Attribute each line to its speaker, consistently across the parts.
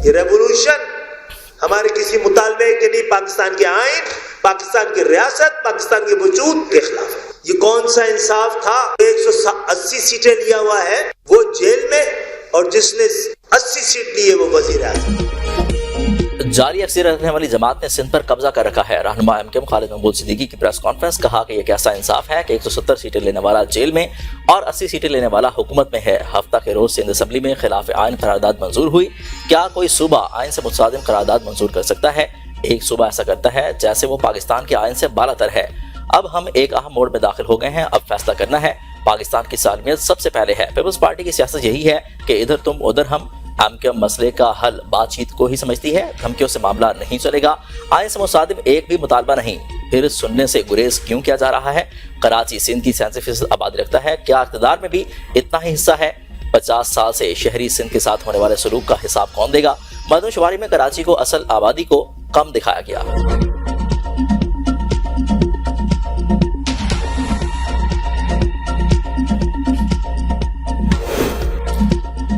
Speaker 1: یہ ریولوشن ہمارے کسی مطالبے کے نہیں، پاکستان کے آئین، پاکستان کی ریاست، پاکستان کے وجود کے خلاف ہے۔ یہ کون سا انصاف تھا؟ 180 سیٹیں لیا ہوا ہے وہ جیل میں، اور جس نے 80 سیٹ لی ہے وہ وزیر اعظم۔
Speaker 2: جاری اکثریت رکھنے والی جماعت نے سندھ پر قبضہ کر رکھا ہے۔ رہنما ایم کیو خالد مقبول صدیقی کی پریس کانفرنس، کہا کہ یہ کیسا انصاف ہے کہ 170 سیٹیں لینے والا جیل میں اور 80 سیٹیں لینے والا حکومت میں ہے۔ ہفتہ کے روز سندھ اسمبلی میں خلاف آئین قرارداد منظور ہوئی۔ کیا کوئی صوبہ آئین سے متصادم قرارداد منظور کر سکتا ہے؟ ایک صوبہ ایسا کرتا ہے جیسے وہ پاکستان کے آئین سے بالا تر ہے۔ اب ہم ایک اہم موڑ میں داخل ہو گئے ہیں، اب فیصلہ کرنا ہے۔ پاکستان کی سالمیت سب سے پہلے ہے۔ پیپلز پارٹی کی سیاست یہی ہے کہ ادھر تم ادھر ہم۔ ایم کیو مسئلے کا حل بات چیت کو ہی سمجھتی ہے، دھمکیوں سے معاملہ نہیں چلے گا۔ آئین سے متصادم ایک بھی مطالبہ نہیں، پھر سننے سے گریز کیوں کیا جا رہا ہے؟ کراچی سندھ کی 67% آبادی رکھتا ہے، کیا اقتدار میں بھی اتنا ہی حصہ ہے؟ 50 سال سے شہری سندھ کے ساتھ ہونے والے سلوک کا حساب کون دے گا؟ مردم شماری میں کراچی کو اصل آبادی کو کم دکھایا گیا۔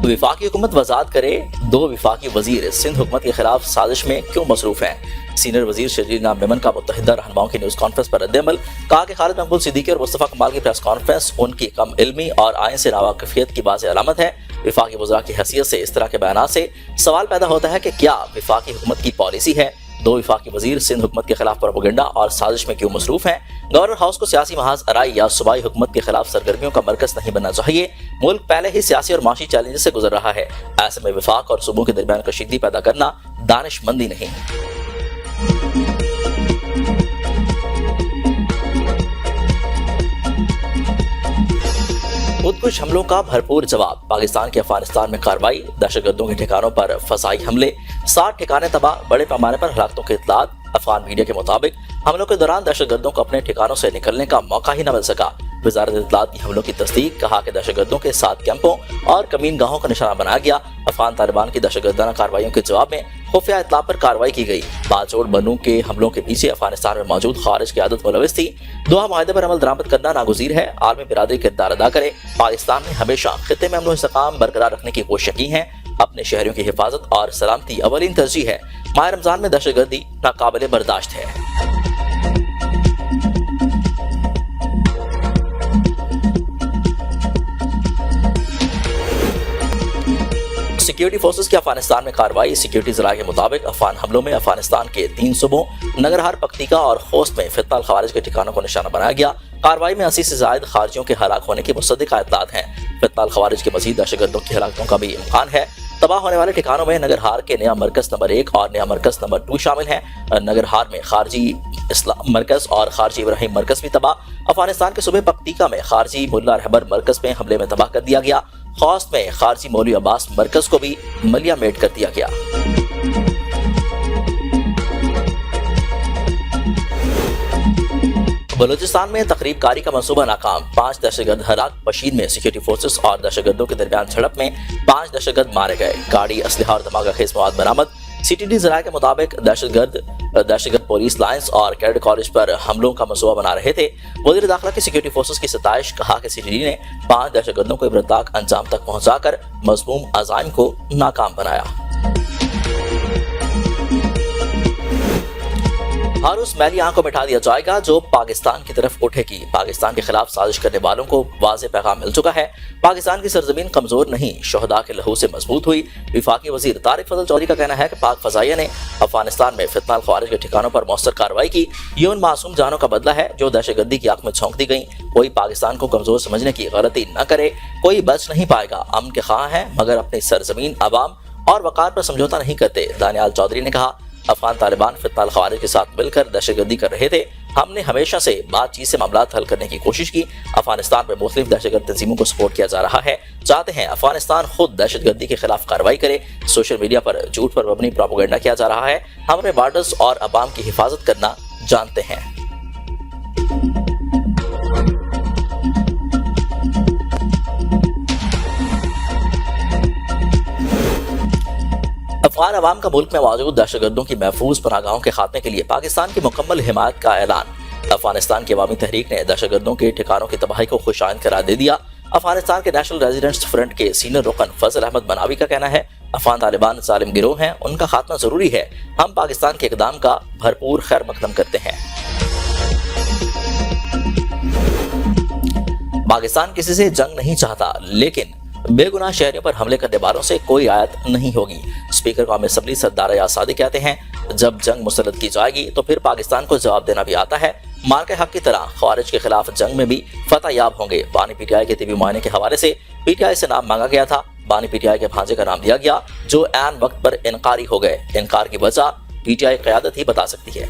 Speaker 2: وفاقی حکومت وضاحت کرے، 2 وفاقی وزیر سندھ حکومت کے خلاف سازش میں کیوں مصروف ہیں؟ سینئر وزیر شرجیل نام میمن کا متحدہ رہنماؤں کی نیوز کانفرنس پر رد عمل، کہا کہ خالد مقبول صدیقی اور مصطفیٰ کمال کی پریس کانفرنس ان کی کم علمی اور آئین سے ناواقفیت کی واضح علامت ہے۔ وفاقی وزراء کی حیثیت سے اس طرح کے بیانات سے سوال پیدا ہوتا ہے کہ کیا وفاقی حکومت کی پالیسی ہے؟ 2 وفاقی وزیر سندھ حکومت کے خلاف پروپیگنڈا اور سازش میں کیوں مصروف ہیں؟ گورنر ہاؤس کو سیاسی محاذ آرائی یا صوبائی حکومت کے خلاف سرگرمیوں کا مرکز نہیں بننا چاہیے۔ ملک پہلے ہی سیاسی اور معاشی چیلنجز سے گزر رہا ہے، ایسے میں وفاق اور صوبوں کے درمیان کشیدگی پیدا کرنا دانش مندی نہیں۔ خود کش حملوں کا بھرپور جواب، پاکستان کی افغانستان میں کارروائی، دہشت گردوں کے ٹھکانوں پر فضائی حملے، 60 ٹھکانے تباہ، بڑے پیمانے پر ہلاکتوں کی اطلاعات۔ افغان میڈیا کے مطابق حملوں کے دوران دہشت گردوں کو اپنے ٹھکانوں سے نکلنے کا موقع ہی نہ مل سکا۔ وزارت اطلاعات کی حملوں کی تصدیق، کہا کہ دہشت گردوں کے 7 کیمپوں اور کمین گاہوں کا نشانہ بنایا گیا۔ افغان طالبان کی دہشت گردانہ کارروائیوں کے جواب میں خفیہ اطلاع پر کارروائی کی گئی۔ باجوڑ بنوں کے حملوں کے پیچھے افغانستان میں موجود خارج قیادت ملوث تھی۔ دوحہ معاہدے پر عمل درآمد کرنا ناگزیر ہے، عالمی برادری کردار ادا کرے۔ پاکستان نے ہمیشہ خطے میں امن و استحکام برقرار رکھنے کی کوشش کی ہے، اپنے شہریوں کی حفاظت اور سلامتی اولین ترجیح ہے۔ ماہ رمضان میں دہشت گردی ناقابل برداشت ہے۔ سیکیورٹی فورسز کی افغانستان میں کارروائی، سیکیورٹی ذرائع کے مطابق افغان حملوں میں افغانستان کے 3 صوبوں ننگرہار، پکتیکا اور خوست میں فتنہ الخوارج کے ٹھکانوں کو نشانہ بنایا گیا۔ کارروائی میں 80 سے زائد خارجیوں کے ہلاک ہونے کی مصدقہ اطلاعات ہیں۔ فتنہ الخوارج کے مزید دہشت گردوں کی ہلاکتوں کا بھی امکان ہے۔ تباہ ہونے والے ٹھکانوں میں ننگرہار کے نیا مرکز نمبر 1 اور نیا مرکز نمبر 2 شامل ہیں۔ ننگرہار میں خارجی اسلام مرکز اور خارجی ابراہیم مرکز بھی تباہ۔ افغانستان کے صوبے پکتیکا میں خارجی ملا رہبر مرکز میں حملے میں تباہ کر دیا گیا۔ خوست میں خارجی مولوی عباس مرکز کو بھی ملیا میٹ کر دیا گیا۔ بلوچستان میں تقریب کاری کا منصوبہ ناکام، 5 دہشت گرد ہلاک، پشین میں سیکورٹی فورسز اور دہشت گردوں کے درمیان جھڑپ میں 5 دہشت گرد مارے گئے، گاڑی، اسلحہ اور دھماکہ خیز مواد برآمد۔ سی ٹی ڈی ذرائع کے مطابق دہشت گرد پولیس لائنز اور کیڈٹ کالج پر حملوں کا منصوبہ بنا رہے تھے۔ وزیر داخلہ کی سیکورٹی فورسز کی ستائش، کہا کہ سی ٹی ڈی نے 5 دہشت گردوں کو عبرتناک انجام تک پہنچا کر مذموم عزائم کو ناکام بنایا۔ ہر اس میلی آنکھ کو مٹا دیا جائے گا جو پاکستان کی طرف اٹھے گی۔ پاکستان کے خلاف سازش کرنے والوں کو واضح پیغام مل چکا ہے، پاکستان کی سرزمین کمزور نہیں، شہداء کے لہو سے مضبوط ہوئی۔ وفاقی وزیر طارق فضل چودھری کا کہنا ہے کہ پاک فضائیہ نے افغانستان میں فتنہ الخوارج کے ٹھکانوں پر مؤثر کارروائی کی، یہ ان معصوم جانوں کا بدلہ ہے جو دہشت گردی کی آنکھ میں جھونک دی گئیں۔ کوئی پاکستان کو کمزور سمجھنے کی غلطی نہ کرے، کوئی بچ نہیں پائے گا۔ امن کے خواہاں ہیں مگر اپنی سرزمین، عوام اور وقار پر سمجھوتا نہیں کرتے۔ دانیال چودھری نے کہا، افغان طالبان فتنہ الخوارج کے ساتھ مل کر دہشت گردی کر رہے تھے، ہم نے ہمیشہ سے بات چیت سے معاملات حل کرنے کی کوشش کی۔ افغانستان میں مختلف دہشت گرد تنظیموں کو سپورٹ کیا جا رہا ہے، چاہتے ہیں افغانستان خود دہشت گردی کے خلاف کارروائی کرے۔ سوشل میڈیا پر جھوٹ پر مبنی پروپیگنڈا کیا جا رہا ہے، ہم اپنے بارڈرز اور عوام کی حفاظت کرنا جانتے ہیں۔ افغان عوام کا ملک میں موجود دہشت گردوں کی محفوظ پناہ گاہوں کے خاتمے کے لیے پاکستان کی مکمل حمایت کا اعلان۔ افغانستان کی عوامی تحریک نے دہشت گردوں کے ٹھکانوں کی تباہی کو خوش آئند قرار دے دیا۔ افغانستان کے نیشنل ریزیڈنٹس فرنٹ کے سینئر رکن فضل احمد مناوی کا کہنا ہے، افغان طالبان ظالم گروہ ہیں، ان کا خاتمہ ضروری ہے۔ ہم پاکستان کے اقدام کا بھرپور خیر مقدم کرتے ہیں۔ پاکستان کسی سے جنگ نہیں چاہتا، لیکن بے گناہ شہریوں پر حملے کرنے والوں سے کوئی آیت نہیں ہوگی۔ اسپیکر قومی اسمبلی سردار ایاز صادق کہتے ہیں جب جنگ مسلط کی جائے گی تو پھر پاکستان کو جواب دینا بھی آتا ہے۔ مارکے حق کی طرح خوارج کے خلاف جنگ میں بھی فتح یاب ہوں گے۔ بانی پی ٹی آئی کے طبی معائنے کے حوالے سے پی ٹی آئی سے نام مانگا گیا تھا، بانی پی ٹی آئی کے بھانجے کا نام دیا گیا جو عین وقت پر انکاری ہو گئے۔ انکار کی وجہ پی ٹی آئی قیادت ہی بتا سکتی ہے۔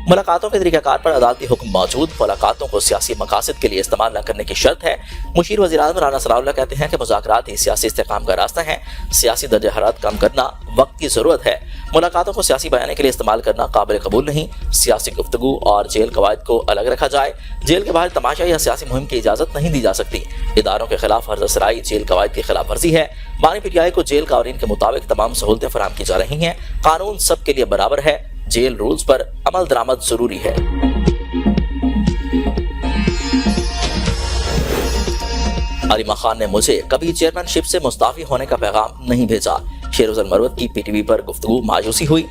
Speaker 2: ملاقاتوں کے طریقہ کار پر عدالتی حکم موجود، ملاقاتوں کو سیاسی مقاصد کے لیے استعمال نہ کرنے کی شرط ہے۔ مشیر وزیر اعظم رانا ثناء اللہ کہتے ہیں کہ مذاکرات ہی سیاسی استحکام کا راستہ ہے۔ سیاسی درجہ حرارت کم کرنا وقت کی ضرورت ہے۔ ملاقاتوں کو سیاسی بیانے کے لیے استعمال کرنا قابل قبول نہیں۔ سیاسی گفتگو اور جیل قواعد کو الگ رکھا جائے۔ جیل کے باہر تماشا یا سیاسی مہم کی اجازت نہیں دی جا سکتی۔ اداروں کے خلاف ہرزہ سرائی جیل قواعد کی خلاف ورزی ہے۔ بانی پی ٹی آئی کو جیل قوانین کے مطابق تمام سہولتیں فراہم کی جا رہی ہیں۔ قانون سب کے لیے برابر ہے۔ جیل رولز پر عمل درآمد ضروری ہے۔ علیمہ خان نے مجھے کبھی چیئرمین شپ سے مستعفی ہونے کا پیغام نہیں بھیجا۔ شیر افضل مروت کی پی ٹی وی پر گفتگو مایوسی ہوئی۔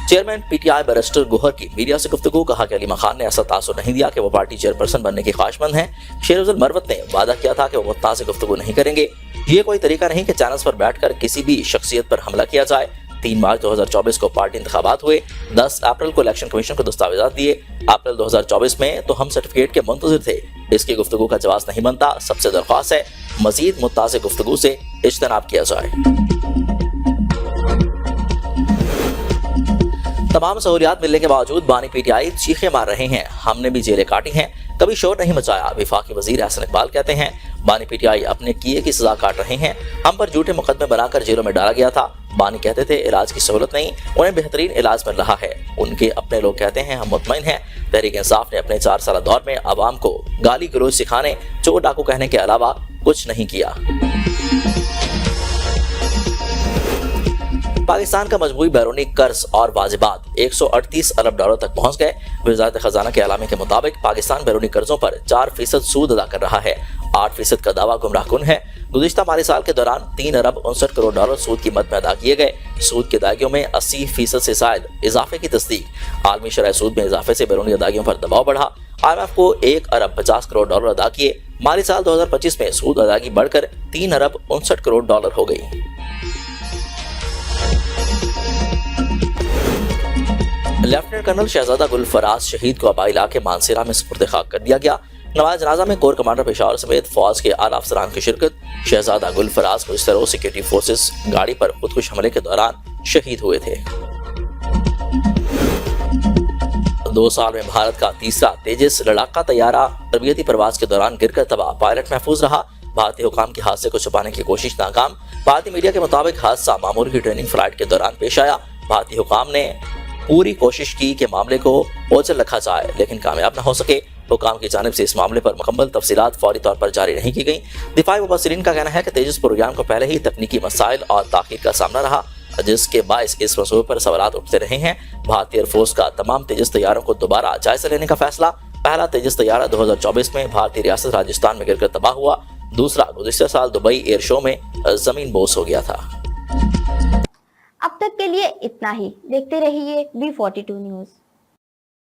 Speaker 2: Chairman P T I barrister Gohar کی میڈیا سے گفتگو، کہا کہ علیمہ خان نے ایسا تاثر نہیں دیا کہ وہ پارٹی چیئرپرسن بننے کی خواہشمند ہیں۔ شیر افضل مروت نے وعدہ کیا تھا کہ وہ متنازع سے گفتگو نہیں کریں گے۔ یہ کوئی طریقہ نہیں کہ چینلز پر بیٹھ کر کسی بھی شخصیت پر حملہ کیا جائے۔ 3 مارچ 2024 کو پارٹی انتخابات ہوئے، 10 اپریل کو الیکشن کمیشن کو دستاویزات دیے۔ اپریل 2024 میں تو ہم سرٹیفکیٹ کے منتظر تھے۔ اس کی گفتگو کا جواز نہیں بنتا۔ سب سے درخواست ہے مزید متنازع گفتگو سے اجتناب کیا جائے۔ تمام سہولیات ملنے کے باوجود بانی پی ٹی آئی چیخیں مار رہے ہیں۔ ہم نے بھی جیلیں کاٹی ہیں، کبھی شور نہیں مچایا۔ وفاقی وزیر احسن اقبال کہتے ہیں بانی پی ٹی آئی اپنے کیے کی سزا کاٹ رہے ہیں۔ ہم پر جھوٹے مقدمے بنا کر جیلوں میں ڈالا گیا تھا۔ بانی کہتے تھے علاج کی سہولت نہیں، انہیں بہترین علاج مل رہا ہے۔ ان کے اپنے لوگ کہتے ہیں ہم مطمئن ہیں۔ تحریک انصاف نے اپنے 4 سالہ دور میں عوام کو گالی گلوچ سکھانے، چور ڈاکو کہنے کے علاوہ کچھ نہیں کیا۔ پاکستان کا مجموعی بیرونی قرض اور واجبات 138 ارب ڈالر تک پہنچ گئے۔ وزارت خزانہ کے اعلامیہ کے مطابق پاکستان بیرونی قرضوں پر 4% سود ادا کر رہا ہے۔ 8% کا دعویٰ گمراہ کن ہے۔ گزشتہ مالی سال کے دوران 3 ارب 59 کروڑ ڈالر سود کی مد میں ادا کیے گئے۔ سود کی ادائیگیوں میں 80% سے زائد اضافے کی تصدیق۔ عالمی شرح سود میں اضافے سے بیرونی ادائیگیوں پر دباؤ بڑھا۔ IMF کو 1 ارب 50 کروڑ ڈالر ادا کیے۔ مالی سال 2025 میں سود ادائیگی بڑھ کر 3 ارب 59 کروڑ ڈالر ہو گئی۔ لیفٹیننٹ کرنل شہزادہ گل فراز شہید کو آبائی علاقے مانسیرا میں سپرد خاک کر دیا گیا۔ نماز جنازہ میں کور کمانڈر پشاور سمیت فوج کے اعلیٰ افسران کی شرکت۔ شہزادہ گل فراز گزشتہ روز سیکورٹی فورسز گاڑی پر خودکش حملے کے دوران شہید ہوئے تھے۔ 2 سال میں بھارت کا تیسرا تیجس لڑاکا طیارہ تربیتی پرواز کے دوران گر کر تباہ، پائلٹ محفوظ رہا۔ بھارتی حکام کے حادثے کو چھپانے کی کوشش ناکام۔ بھارتی میڈیا کے مطابق حادثہ معمول کی ٹریننگ فلائٹ کے دوران پیش آیا۔ بھارتی حکام نے پوری کوشش کی کہ معاملے کو اوجھل رکھا جائے، لیکن کامیاب نہ ہو سکے۔ حکام کی جانب سے اس معاملے پر مکمل تفصیلات فوری طور پر جاری نہیں کی گئیں۔ دفاعی مبصرین کا کہنا ہے کہ تیجس پروگرام کو پہلے ہی تکنیکی مسائل اور تاخیر کا سامنا رہا، جس کے باعث اس منصوبے پر سوالات اٹھتے رہے ہیں۔ بھارتی ایئر فورس کا تمام تیجس طیاروں کو دوبارہ جائزہ لینے کا فیصلہ۔ پہلا تیجس طیارہ 2024 میں بھارتی ریاست راجستھان میں گر کر تباہ ہوا۔ دوسرا گزشتہ سال دبئی ایئر شو میں زمین بوس ہو گیا تھا۔
Speaker 3: اب تک کے لیے اتنا ہی۔ دیکھتے رہیے V42 نیوز۔